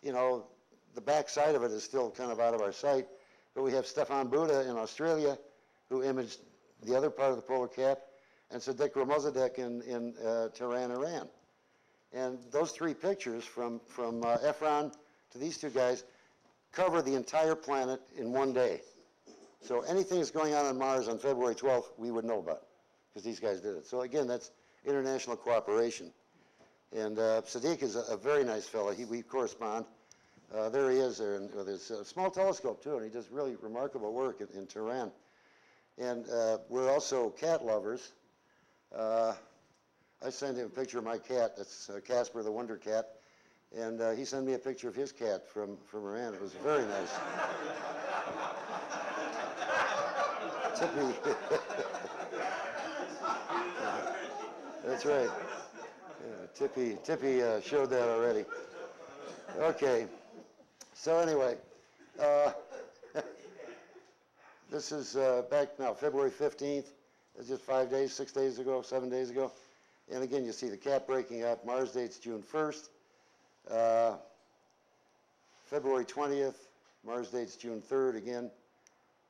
you know, the back side of it is still kind of out of our sight. But we have Stefan Buda in Australia, who imaged the other part of the polar cap, and Sadiq Ramazadeh in Tehran, Iran. And those three pictures from Efron to these two guys cover the entire planet in one day. So anything that's going on Mars on February 12th, we would know about, because these guys did it. So again, that's international cooperation. And Sadiq is a very nice fellow. We correspond. There he is there with his small telescope too, and he does really remarkable work in Tehran. And we're also cat lovers. I sent him a picture of my cat. That's Casper the Wonder Cat. And he sent me a picture of his cat from Iran. It was very nice. Tippy. That's right. Yeah, Tippy showed that already. Okay. So anyway, this is back now, February 15th. It's just 5 days, 6 days ago, 7 days ago. And again, you see the cap breaking up. Mars date's June 1st. February 20th, Mars date's June 3rd. Again,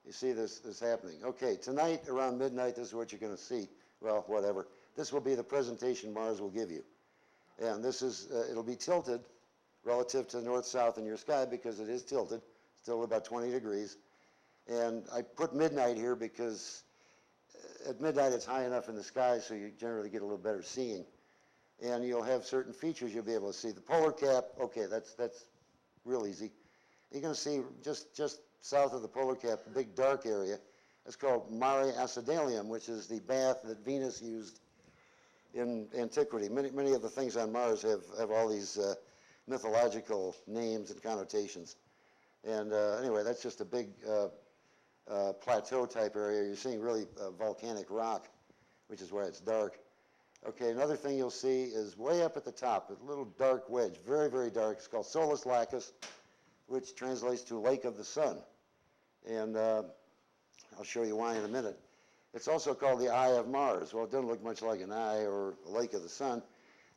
you see this happening. Okay, tonight around midnight, this is what you're going to see. Well, whatever. This will be the presentation Mars will give you. And this is, it'll be tilted relative to north-south in your sky because it is tilted, still about 20 degrees. And I put midnight here because at midnight it's high enough in the sky so you generally get a little better seeing. And you'll have certain features you'll be able to see. The polar cap, okay, that's real easy. You're going to see just south of the polar cap, a big dark area. It's called Mare Acidalium, which is the bath that Venus used in antiquity. Many of the things on Mars have all these mythological names and connotations. And anyway, that's just a big plateau type area. You're seeing really volcanic rock, which is why it's dark. Okay, another thing you'll see is way up at the top, a little dark wedge, very, very dark. It's called Solis Lacus, which translates to Lake of the Sun. And I'll show you why in a minute. It's also called the Eye of Mars. Well, it doesn't look much like an eye or a lake of the sun.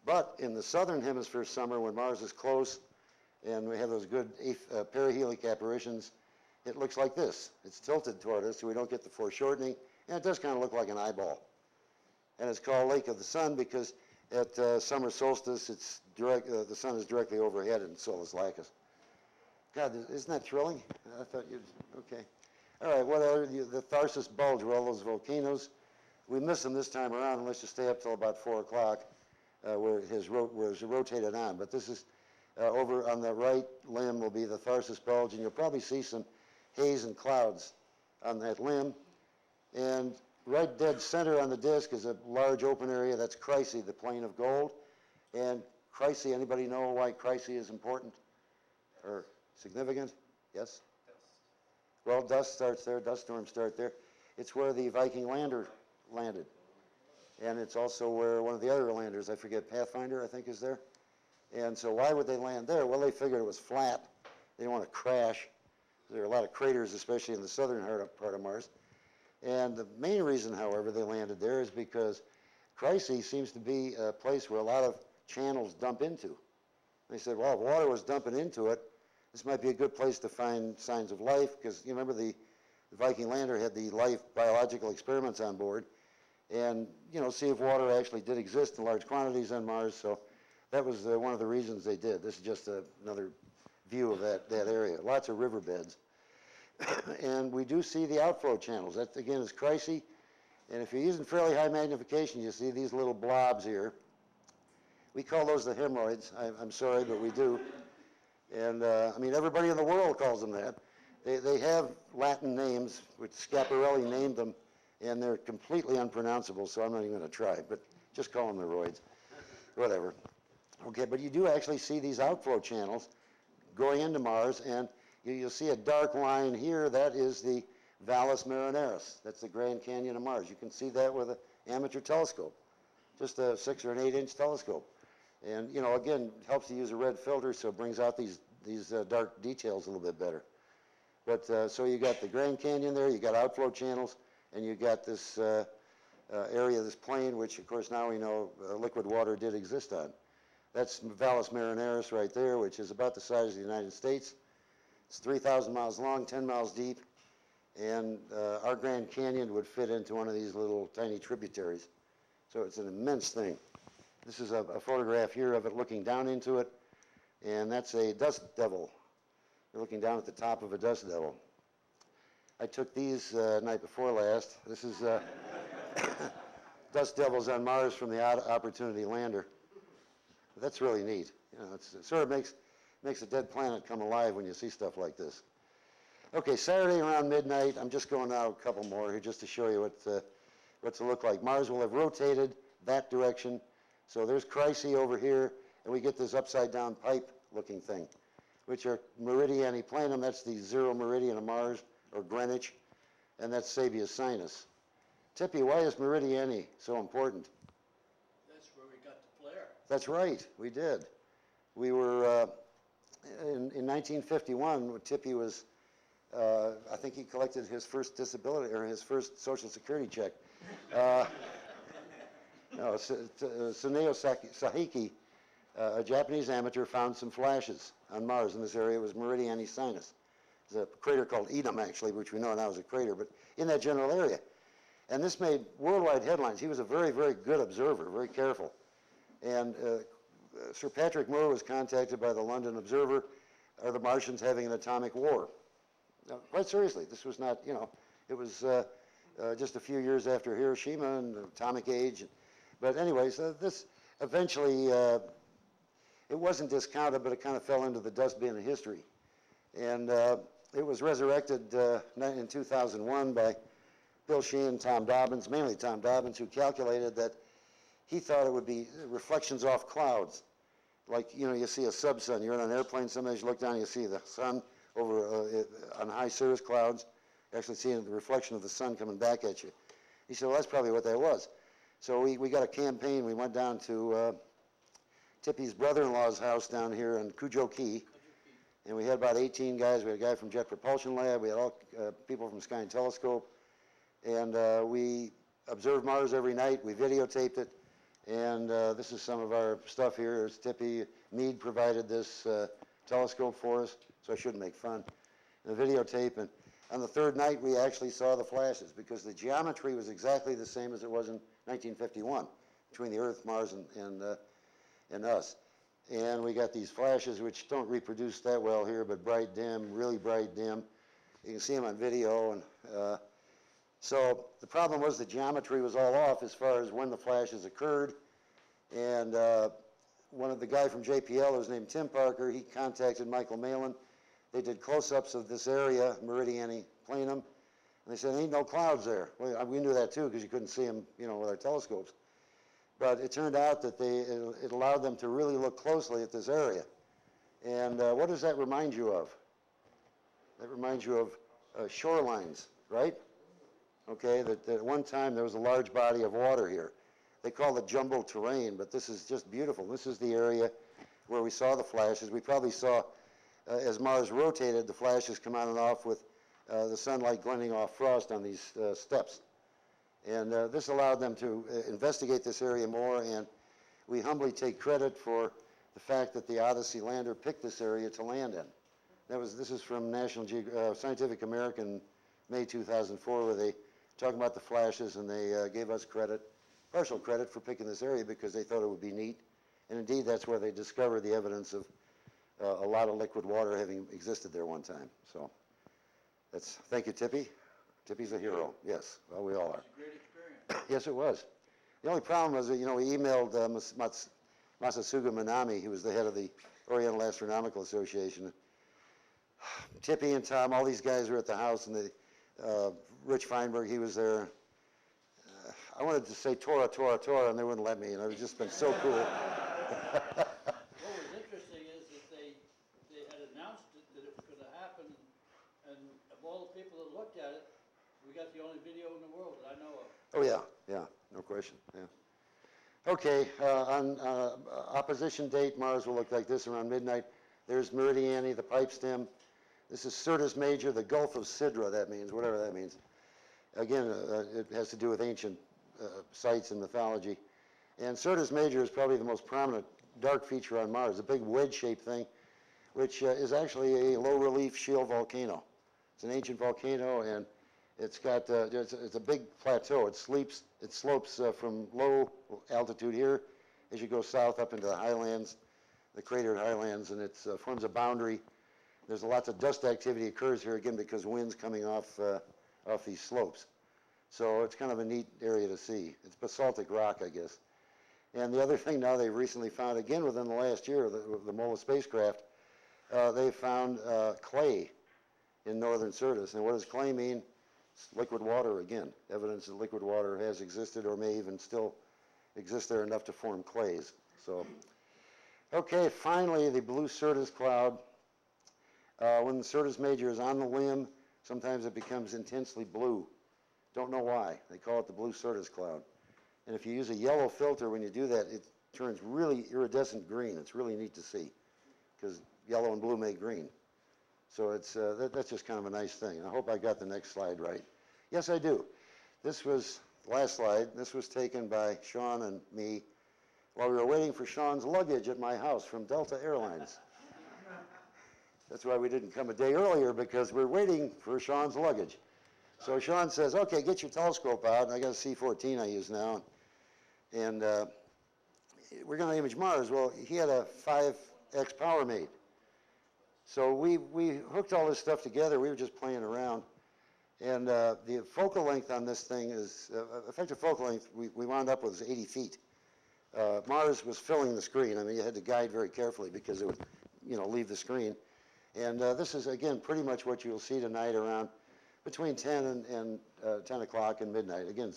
But in the southern hemisphere summer, when Mars is close and we have those good perihelic apparitions, it looks like this. It's tilted toward us, so we don't get the foreshortening. And it does kind of look like an eyeball. And it's called Lake of the Sun because at summer solstice, it's the sun is directly overhead in Solis Lacus. God, isn't that thrilling? I thought you'd, okay. All right, what are the Tharsis Bulge, where all those volcanoes? We miss them this time around unless you stay up till about 4 o'clock where it's rotated on. But this is over on the right limb will be the Tharsis Bulge, and you'll probably see some haze and clouds on that limb. And right dead center on the disk is a large open area. That's Chryse, the plain of gold. And Chryse, anybody know why Chryse is important or significant? Yes? Well, dust starts there, dust storms start there. It's where the Viking lander landed. And it's also where one of the other landers, I forget, Pathfinder, I think, is there. And so why would they land there? Well, they figured it was flat. They didn't want to crash. There are a lot of craters, especially in the southern part of Mars. And the main reason, however, they landed there is because Chryse seems to be a place where a lot of channels dump into. They said, well, if water was dumping into it, this might be a good place to find signs of life, because you remember the Viking lander had the life biological experiments on board, and see if water actually did exist in large quantities on Mars. So that was one of the reasons they did. This is just another view of that area. Lots of riverbeds. And we do see the outflow channels. That, again, is Chryse. And if you're using fairly high magnification, you see these little blobs here. We call those the hemorrhoids. I'm sorry, but we do. And, I mean, everybody in the world calls them that. They have Latin names, which Schiaparelli named them, and they're completely unpronounceable, so I'm not even going to try. But just call them the roids. Whatever. Okay, but you do actually see these outflow channels going into Mars, and you'll see a dark line here. That is the Valles Marineris. That's the Grand Canyon of Mars. You can see that with an amateur telescope, just a 6 or an 8-inch telescope. And, again, it helps to use a red filter, so it brings out these dark details a little bit better. But so you got the Grand Canyon there, you got outflow channels, and you got this area, this plain, which, of course, now we know liquid water did exist on. That's Valles Marineris right there, which is about the size of the United States. It's 3,000 miles long, 10 miles deep, and our Grand Canyon would fit into one of these little tiny tributaries. So it's an immense thing. This is a photograph here of it looking down into it, and that's a dust devil. You're looking down at the top of a dust devil. I took these night before last. This is dust devils on Mars from the Opportunity lander. That's really neat. You know, it sort of makes a dead planet come alive when you see stuff like this. Okay, Saturday around midnight, I'm just going out a couple more here just to show you what to look like. Mars will have rotated that direction. So there's Chryse over here, and we get this upside down pipe looking thing, which are Meridiani Planum. That's the zero meridian of Mars, or Greenwich, and that's Sabia Sinus. Tippy, why is Meridiani so important? That's where we got the flare. That's right, we did. We were, in 1951, when Tippy was, I think he collected his first disability, or his first Social Security check. No, Suneo Sahiki, a Japanese amateur, found some flashes on Mars in this area. It was Meridiani Sinus. There's a crater called Edom, actually, which we know now is a crater, but in that general area. And this made worldwide headlines. He was a very, very good observer, very careful. And Sir Patrick Moore was contacted by the London Observer, are the Martians having an atomic war? Now, quite seriously, this was not, you know, it was just a few years after Hiroshima and the atomic age. But anyways, this eventually, it wasn't discounted, but it kind of fell into the dustbin of history. And it was resurrected in 2001 by Bill Sheen and Tom Dobbins, mainly Tom Dobbins, who calculated that he thought it would be reflections off clouds. Like, you know, you see a subsun, you're on an airplane, sometimes you look down, you see the sun over on high cirrus clouds, actually seeing the reflection of the sun coming back at you. He said, well, that's probably what that was. So we got a campaign. We went down to Tippy's brother-in-law's house down here in Kujo Key, and we had about 18 guys. We had a guy from Jet Propulsion Lab. We had all people from Sky and Telescope, and we observed Mars every night. We videotaped it, and this is some of our stuff here. There's Tippy. Meade provided this telescope for us, so I shouldn't make fun. The videotape, and on the third night, we actually saw the flashes because the geometry was exactly the same as it was in 1951 between the Earth, Mars, and us. And we got these flashes, which don't reproduce that well here, but bright dim, really bright dim. You can see them on video. And so the problem was the geometry was all off as far as when the flashes occurred. And one of the guy from JPL, who was named Tim Parker, he contacted Michael Malin. They did close-ups of this area, Meridiani Planum, and they said, there ain't no clouds there. Well, we knew that too because you couldn't see them, you know, with our telescopes. But it turned out that it allowed them to really look closely at this area. And what does that remind you of? That reminds you of shorelines, right? Okay, that at one time there was a large body of water here. They call it jumbo terrain, but this is just beautiful. This is the area where we saw the flashes. We probably saw, as Mars rotated, the flashes come on and off with the sunlight glinting off frost on these steps. And this allowed them to investigate this area more, and we humbly take credit for the fact that the Odyssey lander picked this area to land in. This is from Scientific American, May 2004, where they talk about the flashes, and they gave us credit, partial credit, for picking this area because they thought it would be neat. And indeed, that's where they discovered the evidence of a lot of liquid water having existed there one time. So thank you, Tippy. Tippy's a hero, yes, well, we all are. It was a great experience. Yes, it was. The only problem was that, you know, we emailed Masasuga Minami, who was the head of the Oriental Astronomical Association. Tippy and Tom, all these guys were at the house, and Rich Feinberg, he was there. I wanted to say Torah, Torah, Torah, and they wouldn't let me, and it's just been so cool. What was interesting is that they had announced it, that it was going to happen, and of all the people that looked at it, we got the only video in the world that I know of. Oh, yeah, no question, yeah. Okay, on opposition date, Mars will look like this around midnight. There's Meridiani, the pipe stem. This is Syrtis Major, the Gulf of Sidra, that means, whatever that means. Again, it has to do with ancient sites and mythology. And Syrtis Major is probably the most prominent dark feature on Mars, a big wedge-shaped thing, which is actually a low-relief shield volcano. It's an ancient volcano, and it's got it's a big plateau. It slopes from low altitude here as you go south up into the highlands, the cratered highlands, and it forms a boundary. There's lots of dust activity occurs here again because wind's coming off these slopes. So it's kind of a neat area to see. It's basaltic rock, I guess. And the other thing now they've recently found, again within the last year, the MOLA spacecraft, they found clay in northern Syrtis. And what does clay mean? It's liquid water again. Evidence that liquid water has existed or may even still exist there enough to form clays. So, okay, finally the blue Syrtis cloud. When the Syrtis Major is on the limb, sometimes it becomes intensely blue. Don't know why. They call it the blue Syrtis cloud. And if you use a yellow filter, when you do that, it turns really iridescent green. It's really neat to see because yellow and blue make green. So it's, that's just kind of a nice thing. And I hope I got the next slide right. Yes, I do. This was the last slide. This was taken by Sean and me while we were waiting for Sean's luggage at my house from Delta Airlines. That's why we didn't come a day earlier, because we're waiting for Sean's luggage. So Sean says, okay, get your telescope out. And I got a C14 I use now. And we're going to image Mars. Well, he had a 5X power mate. So we hooked all this stuff together. We were just playing around. And the focal length on this thing is, effective focal length, we wound up with 80 feet. Mars was filling the screen. I mean, you had to guide very carefully because it would, leave the screen. And this is, again, pretty much what you'll see tonight around between 10 and 10 o'clock and midnight. Again,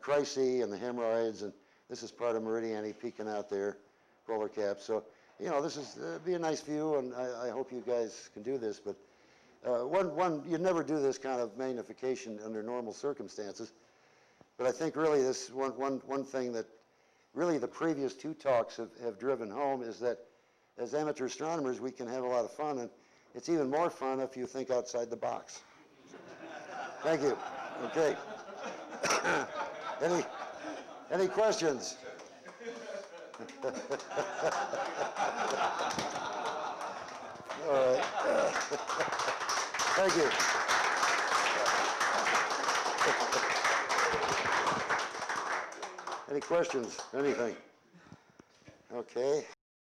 Chryse and the hemorrhoids, and this is part of Meridiani peeking out there, polar cap. So, this is be a nice view, and I hope you guys can do this. But you'd never do this kind of magnification under normal circumstances. But I think really this one thing that really the previous two talks have driven home is that as amateur astronomers, we can have a lot of fun, and it's even more fun if you think outside the box. Thank you. Okay. Any questions? All right. Thank you. Any questions? Anything? Okay.